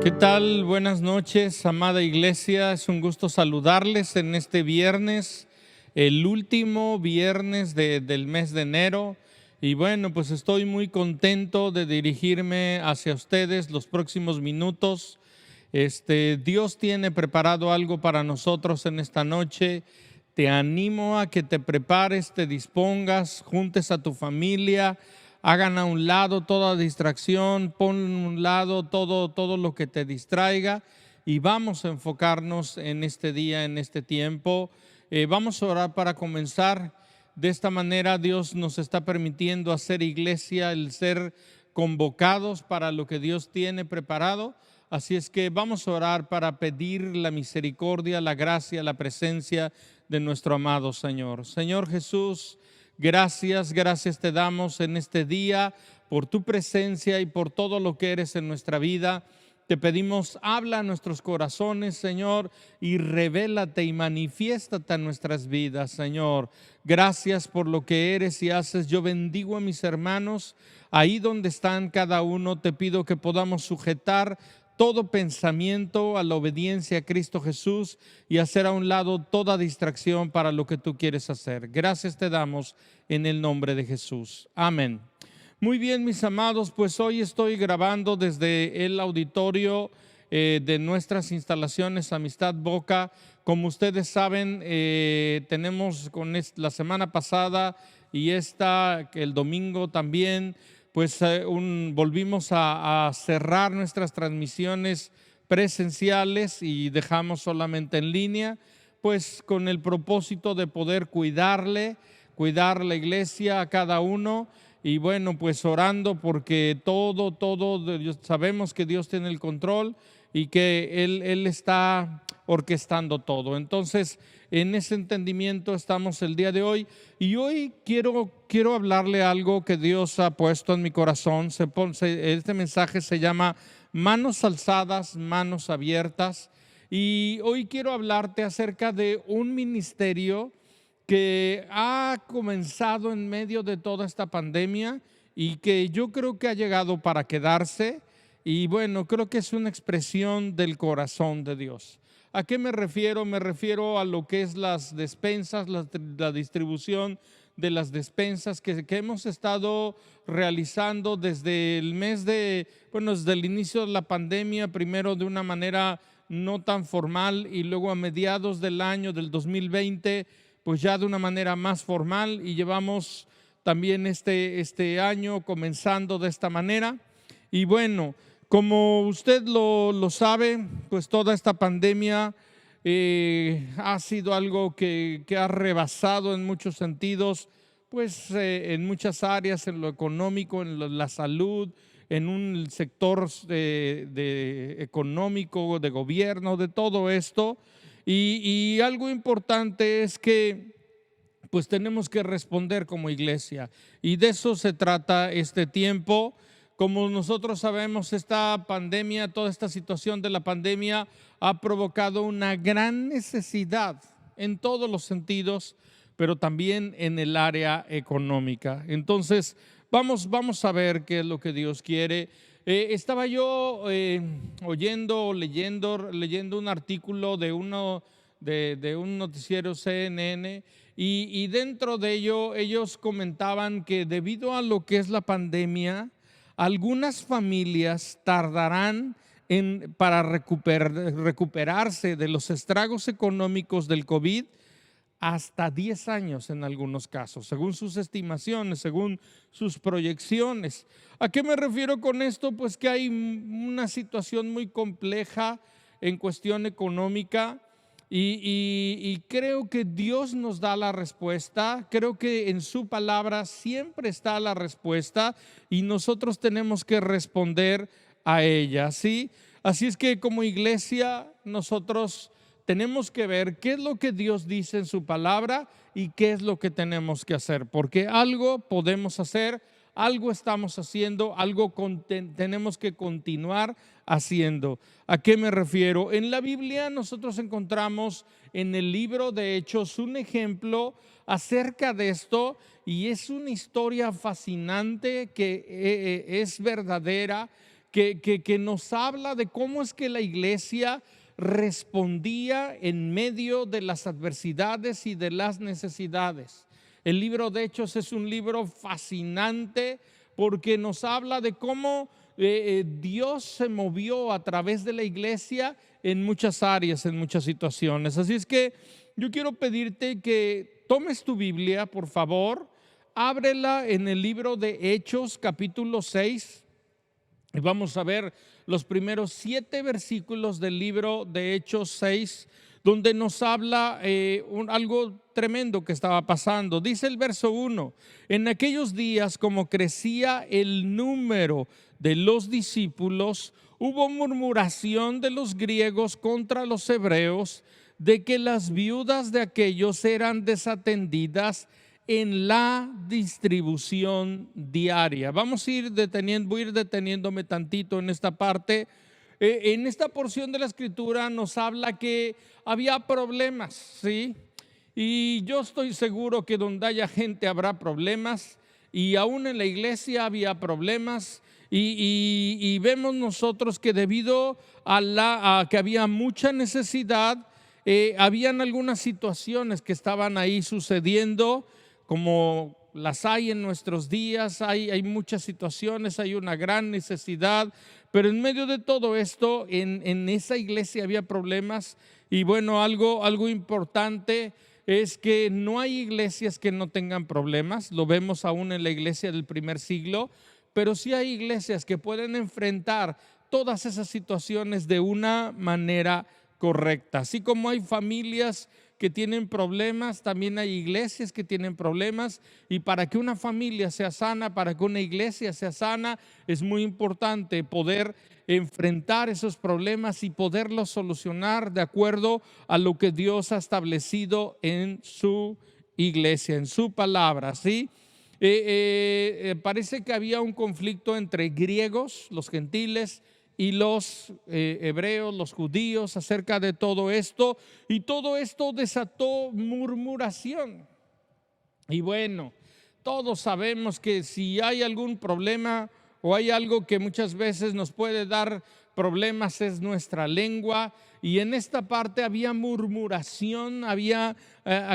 ¿Qué tal? Buenas noches, amada iglesia. Es un gusto saludarles en este viernes, el último viernes del mes de enero. Y bueno, pues estoy muy contento de dirigirme hacia ustedes los próximos minutos. Dios tiene preparado algo para nosotros en esta noche. Te animo a que te prepares, te dispongas, juntes a tu familia, hagan a un lado toda distracción, pon a un lado todo lo que te distraiga y vamos a enfocarnos en este día, en este tiempo. Vamos a orar para comenzar. De esta manera Dios nos está permitiendo hacer iglesia, el ser convocados para lo que Dios tiene preparado. Así es que vamos a orar para pedir la misericordia, la gracia, la presencia de nuestro amado Señor. Señor Jesús, gracias te damos en este día por tu presencia y por todo lo que eres en nuestra vida. Te pedimos, habla a nuestros corazones, Señor, y revélate y manifiéstate en nuestras vidas, Señor. Gracias por lo que eres y haces. Yo bendigo a mis hermanos, ahí donde están cada uno. Te pido que podamos sujetar todo pensamiento a la obediencia a Cristo Jesús y hacer a un lado toda distracción para lo que tú quieres hacer. Gracias te damos en el nombre de Jesús. Amén. Muy bien, mis amados, pues hoy estoy grabando desde el auditorio de nuestras instalaciones Amistad Boca. Como ustedes saben, tenemos con la semana pasada y el domingo también, pues volvimos a cerrar nuestras transmisiones presenciales y dejamos solamente en línea, pues con el propósito de poder cuidar la iglesia a cada uno. Y bueno, pues orando porque todo, sabemos que Dios tiene el control y que Él está orquestando todo. Entonces, en ese entendimiento estamos el día de hoy. Y hoy quiero hablarle algo que Dios ha puesto en mi corazón. Este mensaje se llama Manos alzadas, manos abiertas. Y hoy quiero hablarte acerca de un ministerio que ha comenzado en medio de toda esta pandemia y que yo creo que ha llegado para quedarse. Y bueno, creo que es una expresión del corazón de Dios. ¿A qué me refiero? Me refiero a lo que es las despensas, la distribución de las despensas que hemos estado realizando desde desde el inicio de la pandemia, primero de una manera no tan formal y luego a mediados del año del 2020, pues ya de una manera más formal, y llevamos también este año comenzando de esta manera. Y bueno, como usted lo sabe, pues toda esta pandemia ha sido algo que ha rebasado en muchos sentidos, pues en muchas áreas, en lo económico, en la salud, en un sector económico, de gobierno, de todo esto. Y algo importante es que pues tenemos que responder como iglesia, y de eso se trata este tiempo. Como nosotros sabemos, esta pandemia, toda esta situación de la pandemia ha provocado una gran necesidad en todos los sentidos, pero también en el área económica. Entonces, vamos a ver qué es lo que Dios quiere. Estaba yo leyendo un artículo de un noticiero CNN, y dentro de ello ellos comentaban que debido a lo que es la pandemia, algunas familias tardarán para recuperarse de los estragos económicos del COVID hasta 10 años en algunos casos, según sus estimaciones, según sus proyecciones. ¿A qué me refiero con esto? Pues que hay una situación muy compleja en cuestión económica. Y creo que Dios nos da la respuesta. Creo que en su palabra siempre está la respuesta y nosotros tenemos que responder a ella, ¿sí? Así es que como iglesia nosotros tenemos que ver qué es lo que Dios dice en su palabra y qué es lo que tenemos que hacer, porque algo podemos hacer, algo estamos haciendo, algo tenemos que continuar haciendo. ¿A qué me refiero? En la Biblia nosotros encontramos en el libro de Hechos un ejemplo acerca de esto, y es una historia fascinante que es verdadera, que nos habla de cómo es que la iglesia respondía en medio de las adversidades y de las necesidades. El libro de Hechos es un libro fascinante porque nos habla de cómo Dios se movió a través de la iglesia en muchas áreas, en muchas situaciones. Así es que yo quiero pedirte que tomes tu Biblia, por favor, ábrela en el libro de Hechos, capítulo 6, y vamos a ver los primeros 7 versículos del libro de Hechos 6, donde nos habla algo tremendo que estaba pasando. Dice el verso 1: en aquellos días, como crecía el número de los discípulos, hubo murmuración de los griegos contra los hebreos, de que las viudas de aquellos eran desatendidas en la distribución diaria. Voy a ir deteniéndome tantito en esta parte. En esta porción de la escritura nos habla que había problemas, ¿sí? Y yo estoy seguro que donde haya gente habrá problemas, y aún en la iglesia había problemas. Y vemos nosotros que debido a que había mucha necesidad, habían algunas situaciones que estaban ahí sucediendo, como las hay en nuestros días. Hay muchas situaciones, hay una gran necesidad, pero en medio de todo esto, en esa iglesia había problemas. Y bueno, algo importante es que no hay iglesias que no tengan problemas. Lo vemos aún en la iglesia del primer siglo, pero sí hay iglesias que pueden enfrentar todas esas situaciones de una manera correcta. Así como hay familias que tienen problemas, también hay iglesias que tienen problemas. Y para que una familia sea sana, para que una iglesia sea sana, es muy importante poder enfrentar esos problemas y poderlos solucionar de acuerdo a lo que Dios ha establecido en su iglesia, en su palabra, ¿sí? Parece que había un conflicto entre griegos, los gentiles, y los hebreos, los judíos, acerca de todo esto, y todo esto desató murmuración. Y bueno, todos sabemos que si hay algún problema o hay algo que muchas veces nos puede dar problemas, es nuestra lengua. Y en esta parte había murmuración, había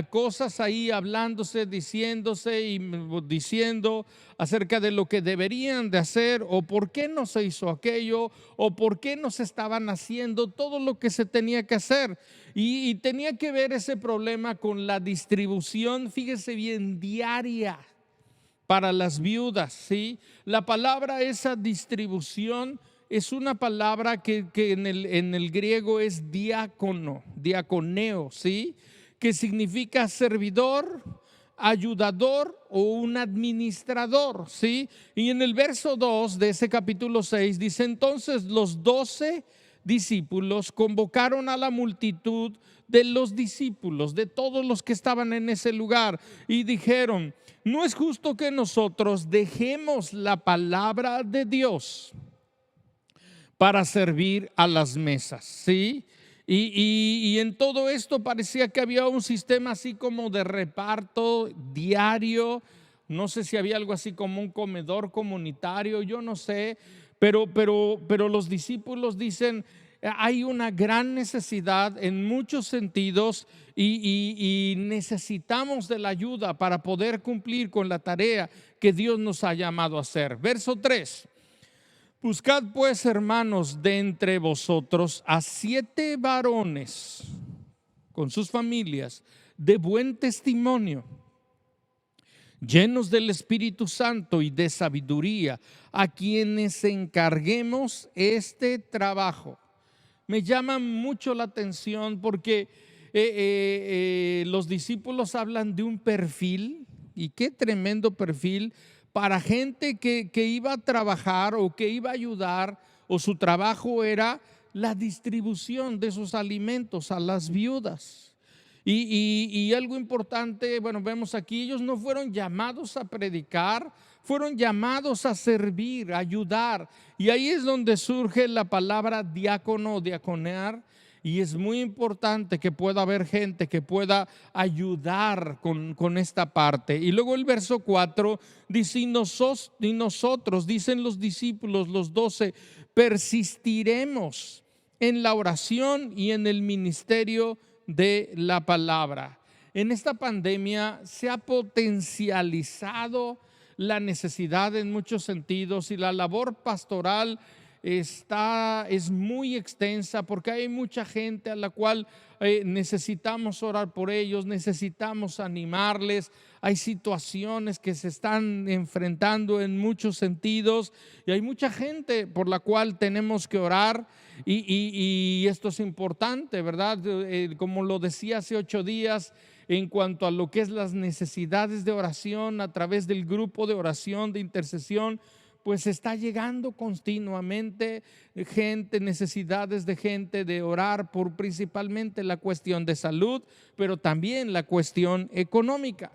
cosas ahí hablándose, diciéndose y diciendo acerca de lo que deberían de hacer, o por qué no se hizo aquello, o por qué no se estaban haciendo todo lo que se tenía que hacer. Y tenía que ver ese problema con la distribución, fíjese bien, diaria para las viudas, ¿sí? La palabra, esa distribución, es una palabra que en el griego es diácono, diaconeo, ¿sí? Que significa servidor, ayudador o un administrador, ¿sí? Y en el verso 2 de ese capítulo 6 dice: entonces los 12 discípulos convocaron a la multitud de los discípulos, de todos los que estaban en ese lugar, y dijeron: no es justo que nosotros dejemos la palabra de Dios para servir a las mesas, ¿sí? Y en todo esto parecía que había un sistema así como de reparto diario. No sé si había algo así como un comedor comunitario, yo no sé, pero los discípulos dicen: hay una gran necesidad en muchos sentidos, y necesitamos de la ayuda para poder cumplir con la tarea que Dios nos ha llamado a hacer. Verso 3: buscad pues, hermanos, de entre vosotros a 7 varones con sus familias de buen testimonio, llenos del Espíritu Santo y de sabiduría, a quienes encarguemos este trabajo. Me llama mucho la atención porque los discípulos hablan de un perfil, y qué tremendo perfil, para gente que iba a trabajar o que iba a ayudar, o su trabajo era la distribución de esos alimentos a las viudas. Y algo importante, bueno, vemos aquí, ellos no fueron llamados a predicar, fueron llamados a servir, a ayudar. Y ahí es donde surge la palabra diácono o diaconear, y es muy importante que pueda haber gente que pueda ayudar con esta parte. Y luego el verso 4 dice, y nosotros, dicen los discípulos, los 12, persistiremos en la oración y en el ministerio de la palabra. En esta pandemia se ha potencializado la necesidad en muchos sentidos, y la labor pastoral es muy extensa, porque hay mucha gente a la cual necesitamos orar por ellos, necesitamos animarles. Hay situaciones que se están enfrentando en muchos sentidos, y hay mucha gente por la cual tenemos que orar, y esto es importante, ¿verdad? Como lo decía hace 8 días, en cuanto a lo que es las necesidades de oración a través del grupo de oración, de intercesión, pues está llegando continuamente gente, necesidades de gente de orar por principalmente la cuestión de salud, pero también la cuestión económica.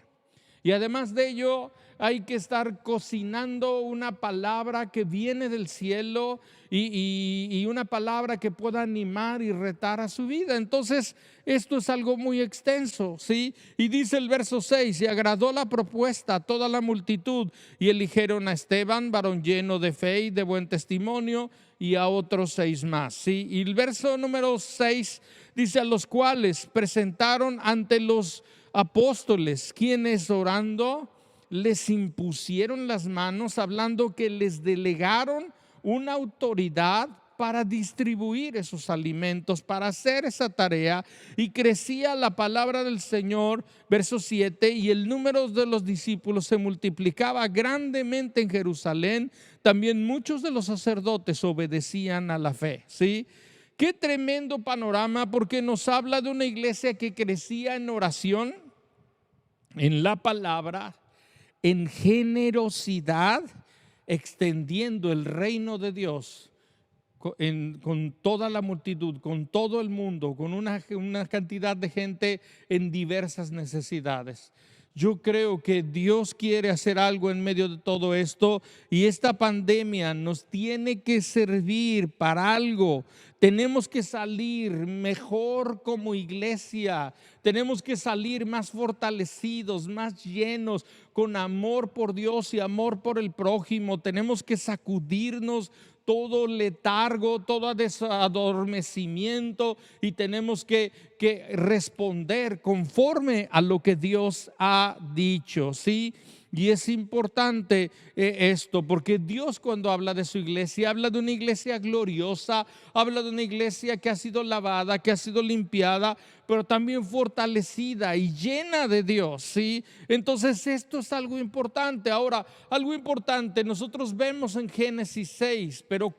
Y además de ello, hay que estar cocinando una palabra que viene del cielo, y una palabra que pueda animar y retar a su vida. Entonces, esto es algo muy extenso, ¿sí? Y dice el verso 6, y agradó la propuesta a toda la multitud, y eligieron a Esteban, varón lleno de fe y de buen testimonio, y a otros 6 más, ¿sí? Y el verso número 6 dice, a los cuales presentaron ante los apóstoles, quienes orando les impusieron las manos, hablando que les delegaron una autoridad para distribuir esos alimentos, para hacer esa tarea, y crecía la palabra del Señor, verso 7, y el número de los discípulos se multiplicaba grandemente en Jerusalén, también muchos de los sacerdotes obedecían a la fe, ¿sí? Qué tremendo panorama, porque nos habla de una iglesia que crecía en oración, en la palabra, en generosidad, extendiendo el reino de Dios con toda la multitud, con todo el mundo, con una cantidad de gente en diversas necesidades. Yo creo que Dios quiere hacer algo en medio de todo esto, y esta pandemia nos tiene que servir para algo. Tenemos que salir mejor como iglesia, tenemos que salir más fortalecidos, más llenos, con amor por Dios y amor por el prójimo. Tenemos que sacudirnos todo letargo, todo adormecimiento, y tenemos que responder conforme a lo que Dios ha dicho, ¿sí? Y es importante esto, porque Dios, cuando habla de su iglesia, habla de una iglesia gloriosa, habla de una iglesia que ha sido lavada, que ha sido limpiada, pero también fortalecida y llena de Dios, ¿sí? Entonces esto es algo importante. Ahora, algo importante, nosotros vemos en Génesis 6, pero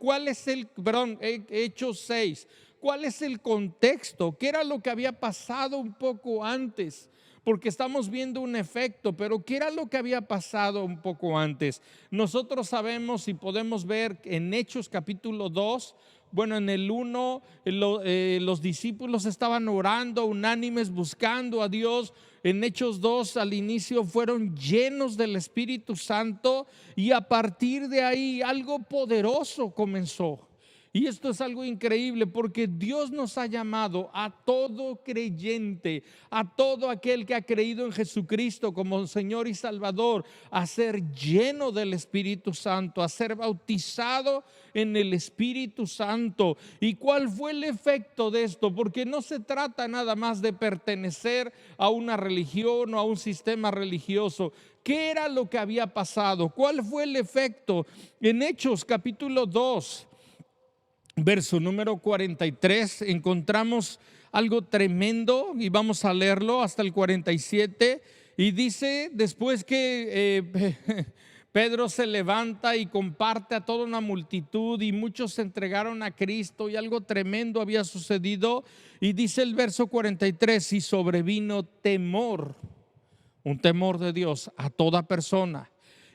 Hechos 6, ¿cuál es el contexto? ¿Qué era lo que había pasado un poco antes? Porque estamos viendo un efecto, pero ¿qué era lo que había pasado un poco antes? Nosotros sabemos y podemos ver en Hechos capítulo 2, bueno, en el 1, los discípulos estaban orando unánimes, buscando a Dios. En Hechos 2, al inicio, fueron llenos del Espíritu Santo, y a partir de ahí algo poderoso comenzó. Y esto es algo increíble, porque Dios nos ha llamado a todo creyente, a todo aquel que ha creído en Jesucristo como Señor y Salvador, a ser lleno del Espíritu Santo, a ser bautizado en el Espíritu Santo. ¿Y cuál fue el efecto de esto? Porque no se trata nada más de pertenecer a una religión o a un sistema religioso. ¿Qué era lo que había pasado? ¿Cuál fue el efecto? En Hechos capítulo 2, verso número 43, encontramos algo tremendo, y vamos a leerlo hasta el 47. Y dice, después que Pedro se levanta y comparte a toda una multitud, y muchos se entregaron a Cristo, y algo tremendo había sucedido. Y dice el verso 43, y sobrevino temor, un temor de Dios a toda persona,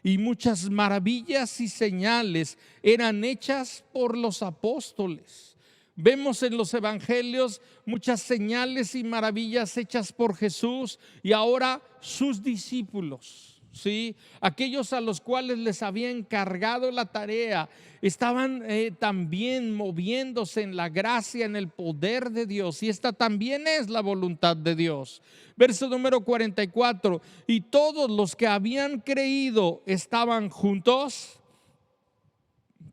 y muchas maravillas y señales eran hechas por los apóstoles. Vemos en los evangelios muchas señales y maravillas hechas por Jesús, y ahora sus discípulos, ¿sí? Aquellos a los cuales les había encargado la tarea estaban también moviéndose en la gracia, en el poder de Dios, y esta también es la voluntad de Dios. Verso número 44, y todos los que habían creído estaban juntos,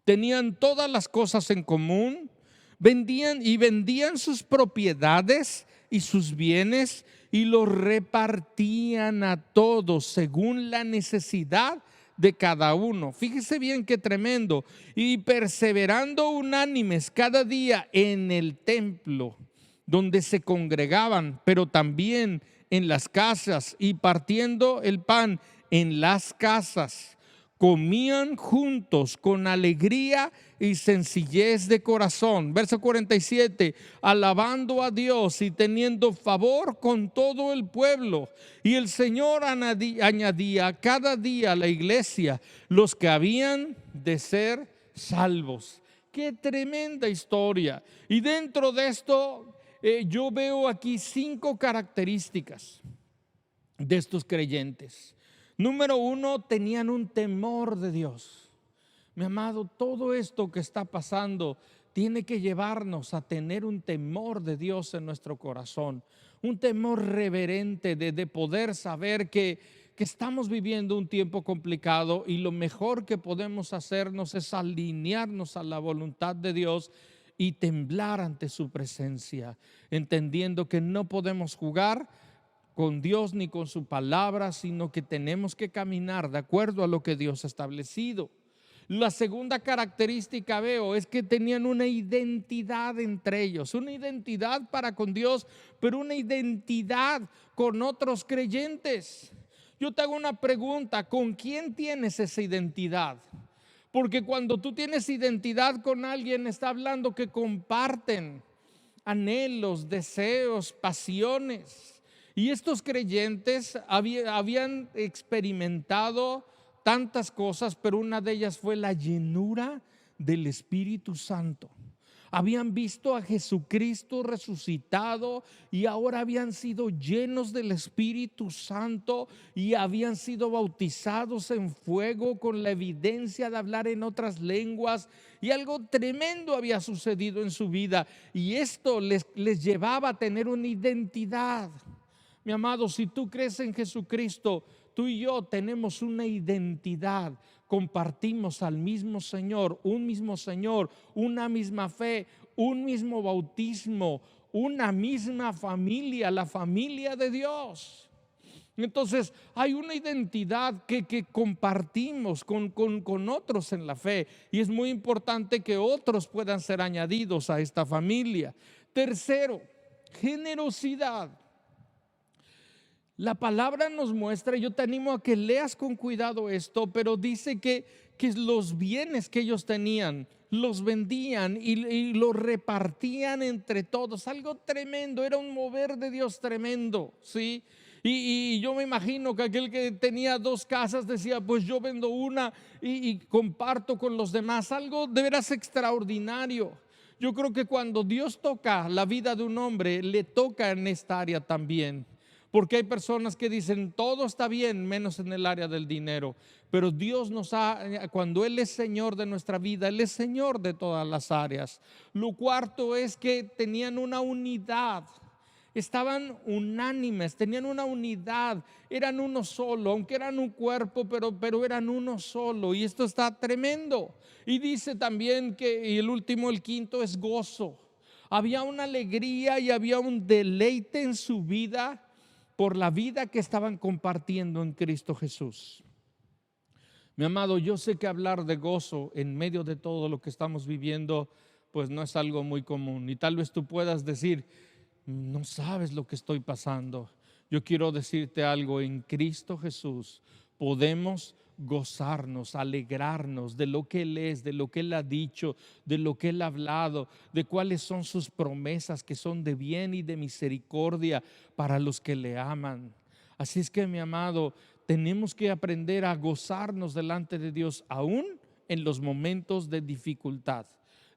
tenían todas las cosas en común, vendían sus propiedades y sus bienes y los repartían a todos según la necesidad de cada uno. Fíjese bien qué tremendo. Y perseverando unánimes cada día en el templo donde se congregaban, pero también en las casas, y partiendo el pan en las casas, comían juntos con alegría y sencillez de corazón. Verso 47, alabando a Dios y teniendo favor con todo el pueblo. Y el Señor añadía cada día a la iglesia los que habían de ser salvos. Qué tremenda historia. Y dentro de esto yo veo aquí 5 características de estos creyentes. Número 1, tenían un temor de Dios. Mi amado, todo esto que está pasando tiene que llevarnos a tener un temor de Dios en nuestro corazón, un temor reverente de poder saber que estamos viviendo un tiempo complicado y lo mejor que podemos hacernos es alinearnos a la voluntad de Dios y temblar ante su presencia, entendiendo que no podemos jugar con Dios ni con su palabra, sino que tenemos que caminar de acuerdo a lo que Dios ha establecido. La segunda característica veo es que tenían una identidad entre ellos, una identidad para con Dios, pero una identidad con otros creyentes. Yo te hago una pregunta, ¿con quién tienes esa identidad? Porque cuando tú tienes identidad con alguien, está hablando que comparten anhelos, deseos, pasiones. Y estos creyentes habían experimentado tantas cosas, pero una de ellas fue la llenura del Espíritu Santo. Habían visto a Jesucristo resucitado y ahora habían sido llenos del Espíritu Santo y habían sido bautizados en fuego con la evidencia de hablar en otras lenguas, y algo tremendo había sucedido en su vida, y esto les llevaba a tener una identidad. Mi amado, si tú crees en Jesucristo, tú y yo tenemos una identidad, compartimos al mismo Señor, una misma fe, un mismo bautismo, una misma familia, la familia de Dios. Entonces hay una identidad que compartimos con otros en la fe, y es muy importante que otros puedan ser añadidos a esta familia. Tercero, generosidad. La palabra nos muestra, yo te animo a que leas con cuidado esto, pero dice que los bienes que ellos tenían los vendían y los repartían entre todos. Algo tremendo, era un mover de Dios tremendo, ¿sí? Y yo me imagino que aquel que tenía 2 casas decía, pues yo vendo una y comparto con los demás. Algo de veras extraordinario. Yo creo que cuando Dios toca la vida de un hombre, le toca en esta área también. Porque hay personas que dicen todo está bien menos en el área del dinero, pero Dios cuando Él es Señor de nuestra vida, Él es Señor de todas las áreas. Lo cuarto es que tenían una unidad, estaban unánimes, tenían una unidad, eran uno solo, aunque eran un cuerpo, pero eran uno solo, y esto está tremendo. Y dice también y el quinto es gozo. Había una alegría y había un deleite en su vida por la vida que estaban compartiendo en Cristo Jesús. Mi amado, yo sé que hablar de gozo en medio de todo lo que estamos viviendo, pues no es algo muy común. Y tal vez tú puedas decir, no sabes lo que estoy pasando. Yo quiero decirte algo, en Cristo Jesús podemos gozarnos, alegrarnos de lo que Él es, de lo que Él ha dicho, de lo que Él ha hablado, de cuáles son sus promesas que son de bien y de misericordia para los que le aman. Así es que, mi amado, tenemos que aprender a gozarnos delante de Dios aún en los momentos de dificultad.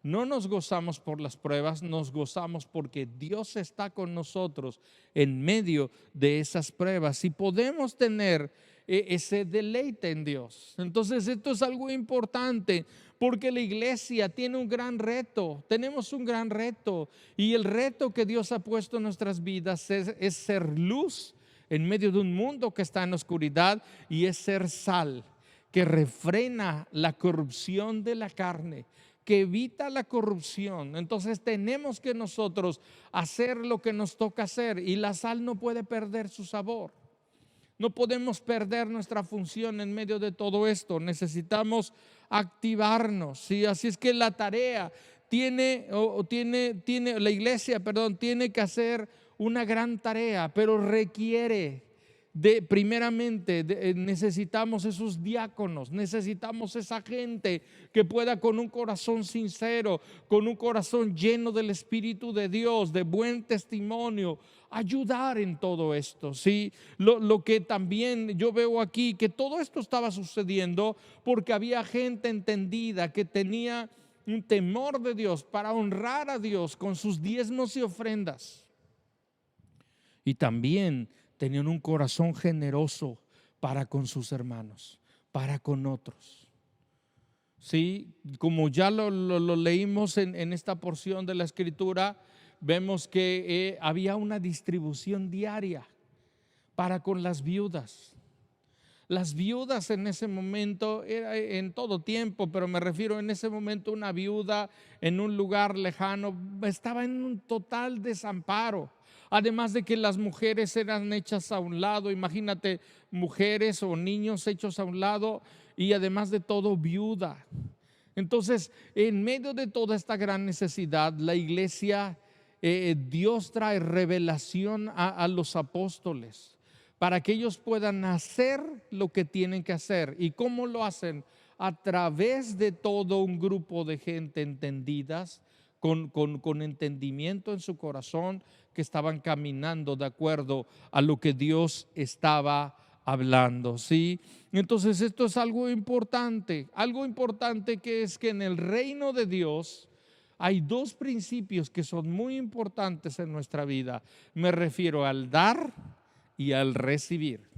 No nos gozamos por las pruebas, nos gozamos porque Dios está con nosotros en medio de esas pruebas, y podemos tener ese deleite en Dios. Entonces esto es algo importante porque la iglesia tiene un gran reto, tenemos un gran reto, y el reto que Dios ha puesto en nuestras vidas es ser luz en medio de un mundo que está en oscuridad, y es ser sal que refrena la corrupción de la carne, que evita la corrupción. Entonces tenemos que nosotros hacer lo que nos toca hacer, y la sal no puede perder su sabor. No podemos perder nuestra función en medio de todo esto. Necesitamos activarnos, ¿sí? Así es que la tarea la iglesia, tiene que hacer una gran tarea, pero requiere primeramente necesitamos esos diáconos, necesitamos esa gente que pueda, con un corazón sincero, con un corazón lleno del Espíritu de Dios, de buen testimonio, ayudar en todo esto, ¿sí? Lo que también yo veo aquí, que todo esto estaba sucediendo porque había gente entendida que tenía un temor de Dios para honrar a Dios con sus diezmos y ofrendas, y también tenían un corazón generoso para con sus hermanos, para con otros. Sí, como ya lo leímos en esta porción de la Escritura, vemos que había una distribución diaria para con las viudas. Las viudas en ese momento, era en todo tiempo, pero me refiero en ese momento, una viuda en un lugar lejano estaba en un total desamparo. Además de que las mujeres eran hechas a un lado, imagínate, mujeres o niños hechos a un lado, y además de todo viuda. Entonces, en medio de toda esta gran necesidad, la iglesia, Dios trae revelación a los apóstoles para que ellos puedan hacer lo que tienen que hacer. ¿Y cómo lo hacen? A través de todo un grupo de gente entendidas, con entendimiento en su corazón, que estaban caminando de acuerdo a lo que Dios estaba hablando, ¿sí? Entonces esto es algo importante que es que en el reino de Dios hay dos principios que son muy importantes en nuestra vida. Me refiero al dar y al recibir.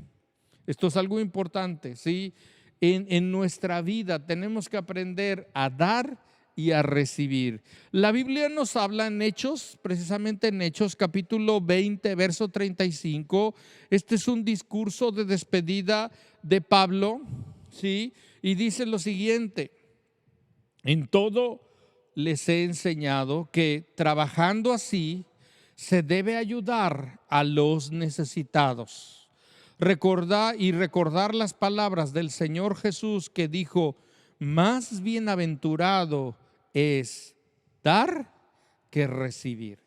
Esto es algo importante, ¿sí? En nuestra vida tenemos que aprender a dar y a recibir. La Biblia nos habla en Hechos, precisamente en Hechos capítulo 20, verso 35. Este es un discurso de despedida de Pablo, ¿sí? Y dice lo siguiente: en todo les he enseñado que trabajando así se debe ayudar a los necesitados. Recordar las palabras del Señor Jesús, que dijo: más bienaventurado es dar que recibir.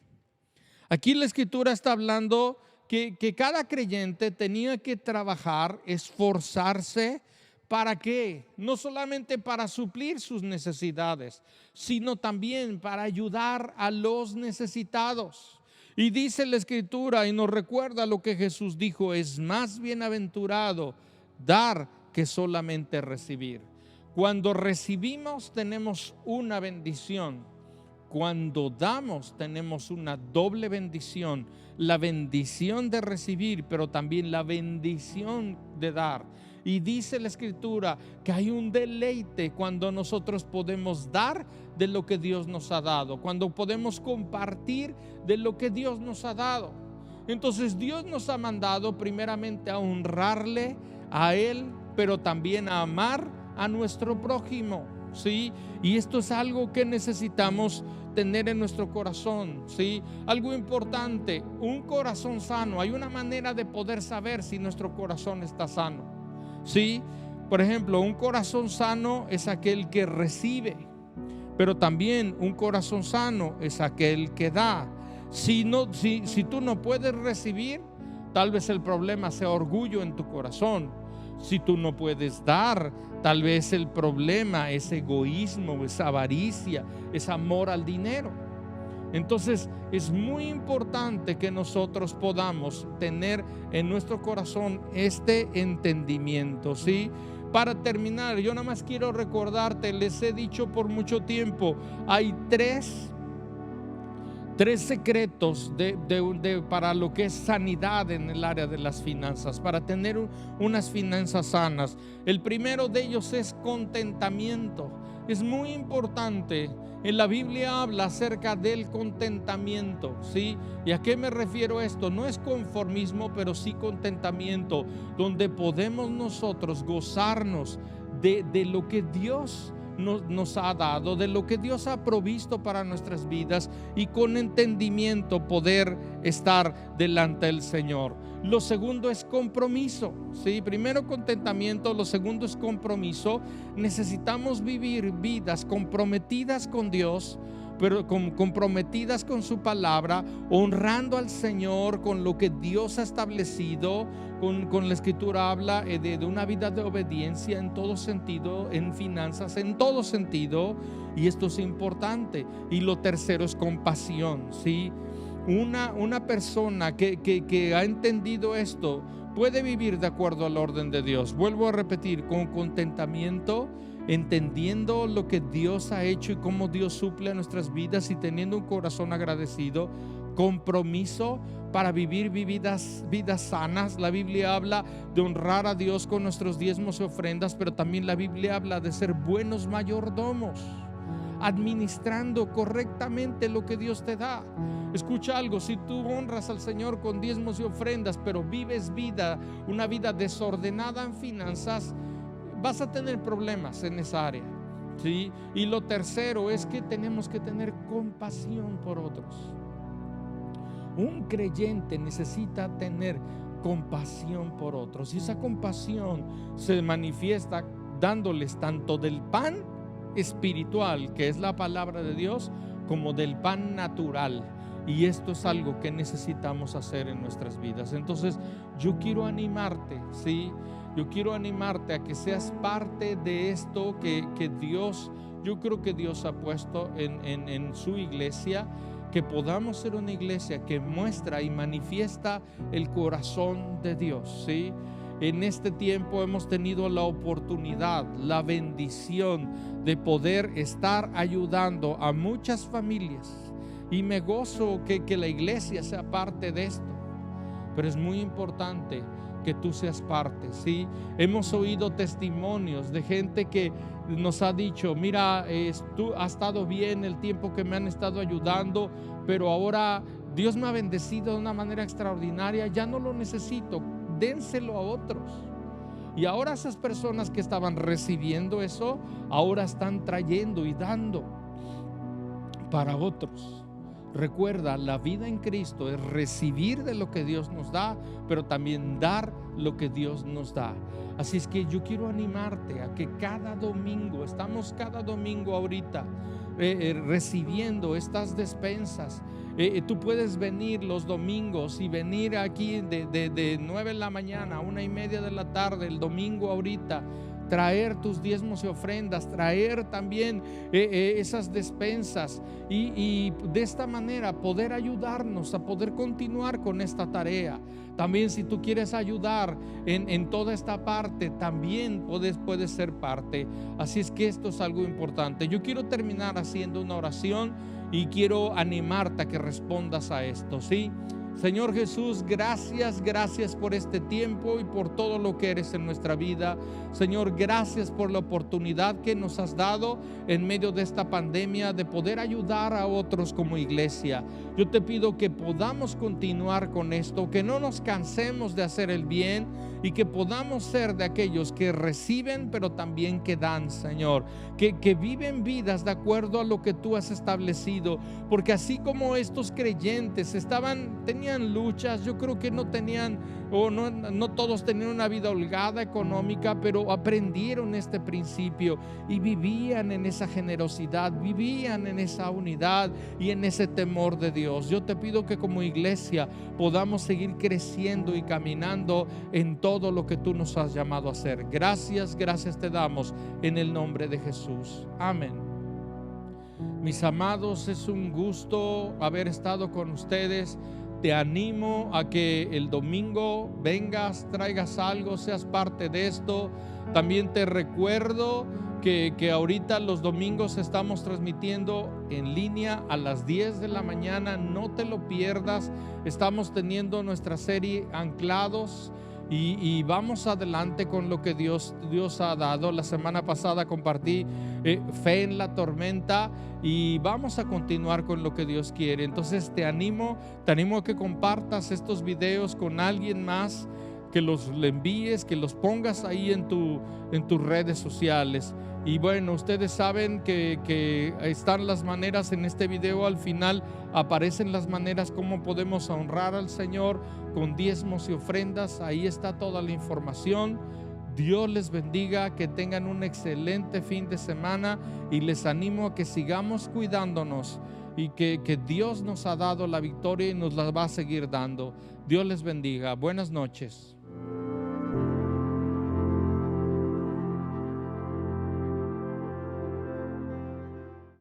Aquí la Escritura está hablando que cada creyente tenía que trabajar, esforzarse. ¿Para qué? No solamente para suplir sus necesidades, sino también para ayudar a los necesitados. Y dice la Escritura, y nos recuerda lo que Jesús dijo: es más bienaventurado dar que solamente recibir. Cuando recibimos tenemos una bendición. Cuando damos tenemos una doble bendición. La bendición de recibir, pero también la bendición de dar. Y dice la Escritura que hay un deleite cuando nosotros podemos dar de lo que Dios nos ha dado, cuando podemos compartir de lo que Dios nos ha dado. Entonces Dios nos ha mandado primeramente a honrarle a Él, pero también a amar a nuestro prójimo, ¿sí? Y esto es algo que necesitamos tener en nuestro corazón, ¿sí? Algo importante, un corazón sano. Hay una manera de poder saber si nuestro corazón está sano, ¿sí? Por ejemplo, un corazón sano es aquel que recibe, pero también un corazón sano es aquel que da. Si tú no puedes recibir, tal vez el problema sea orgullo en tu corazón. Si tú no puedes dar, tal vez el problema es egoísmo, es avaricia, es amor al dinero. Entonces es muy importante que nosotros podamos tener en nuestro corazón este entendimiento, ¿sí? Para terminar, yo nada más quiero recordarte, les he dicho por mucho tiempo, hay tres 3 secretos para lo que es sanidad en el área de las finanzas, para tener unas finanzas sanas. El primero de ellos es contentamiento. Es muy importante. En la Biblia habla acerca del contentamiento, ¿sí? ¿Y a qué me refiero esto? No es conformismo, pero sí contentamiento, donde podemos nosotros gozarnos de lo que Dios nos ha dado, de lo que Dios ha provisto para nuestras vidas, y con entendimiento poder estar delante del Señor. Lo segundo es compromiso, ¿sí? Primero contentamiento, lo segundo es compromiso. Necesitamos vivir vidas comprometidas con Dios, pero comprometidas con su palabra, honrando al Señor con lo que Dios ha establecido. Con la Escritura habla de una vida de obediencia en todo sentido, en finanzas, en todo sentido, y esto es importante. Y lo tercero es compasión, ¿sí? Una persona que ha entendido esto puede vivir de acuerdo al orden de Dios. Vuelvo a repetir, con contentamiento, entendiendo lo que Dios ha hecho y cómo Dios suple a nuestras vidas, y teniendo un corazón agradecido. Compromiso para vivir vidas sanas. La Biblia habla de honrar a Dios con nuestros diezmos y ofrendas, pero también la Biblia habla de ser buenos mayordomos, administrando correctamente lo que Dios te da. Escucha algo: si tú honras al Señor con diezmos y ofrendas, pero vives una vida desordenada en finanzas, vas a tener problemas en esa área, ¿sí? Y lo tercero es que tenemos que tener compasión por otros. Un creyente necesita tener compasión por otros, y esa compasión se manifiesta dándoles tanto del pan espiritual, que es la palabra de Dios, como del pan natural. Y esto es algo que necesitamos hacer en nuestras vidas. Entonces yo quiero animarte, ¿sí? Yo quiero animarte a que seas parte de esto que Dios, yo creo que Dios ha puesto en su iglesia, que podamos ser una iglesia que muestra y manifiesta el corazón de Dios, ¿sí? En este tiempo hemos tenido la oportunidad, la bendición de poder estar ayudando a muchas familias, y me gozo que la iglesia sea parte de esto. Pero es muy importante que tú seas parte, ¿sí? Hemos oído testimonios de gente que nos ha dicho: mira, tú has estado bien el tiempo que me han estado ayudando, pero ahora Dios me ha bendecido de una manera extraordinaria, ya no lo necesito, dénselo a otros. Y ahora esas personas que estaban recibiendo eso, ahora están trayendo y dando para otros. Recuerda, la vida en Cristo es recibir de lo que Dios nos da, pero también dar lo que Dios nos da. Así es que yo quiero animarte a que cada domingo, estamos cada domingo ahorita recibiendo estas despensas. Tú puedes venir los domingos y venir aquí de 9 de la mañana a 1:30 de la tarde, el domingo ahorita, traer tus diezmos y ofrendas, traer también esas despensas, y de esta manera poder ayudarnos a poder continuar con esta tarea. También, si tú quieres ayudar en toda esta parte, también puedes ser parte. Así es que esto es algo importante. Yo quiero terminar haciendo una oración y quiero animarte a que respondas a esto, ¿sí? Señor Jesús, gracias por este tiempo y por todo lo que eres en nuestra vida. Señor, gracias por la oportunidad que nos has dado en medio de esta pandemia de poder ayudar a otros como iglesia. Yo te pido que podamos continuar con esto, que no nos cansemos de hacer el bien, y que podamos ser de aquellos que reciben pero también que dan, Señor, que viven vidas de acuerdo a lo que tú has establecido, porque así como estos creyentes tenían luchas, yo creo que no todos tenían una vida holgada económica, pero aprendieron este principio y vivían en esa generosidad, vivían en esa unidad y en ese temor de Dios. Yo te pido que como iglesia podamos seguir creciendo y caminando en todo lo que tú nos has llamado a hacer. Gracias te damos en el nombre de Jesús. Amén. Mis amados, es un gusto haber estado con ustedes. Te animo a que el domingo vengas, traigas algo, seas parte de esto. También te recuerdo que ahorita los domingos estamos transmitiendo en línea a las 10 de la mañana. No te lo pierdas. Estamos teniendo nuestra serie Anclados y vamos adelante con lo que Dios ha dado. La semana pasada compartí fe en la tormenta y vamos a continuar con lo que Dios quiere. Entonces te animo a que compartas estos videos con alguien más, que le envíes, que los pongas ahí en tus redes sociales. Y bueno, ustedes saben que están las maneras en este video. Al final aparecen las maneras como podemos honrar al Señor con diezmos y ofrendas. Ahí está toda la información. Dios les bendiga, que tengan un excelente fin de semana y les animo a que sigamos cuidándonos y que Dios nos ha dado la victoria y nos la va a seguir dando. Dios les bendiga. Buenas noches.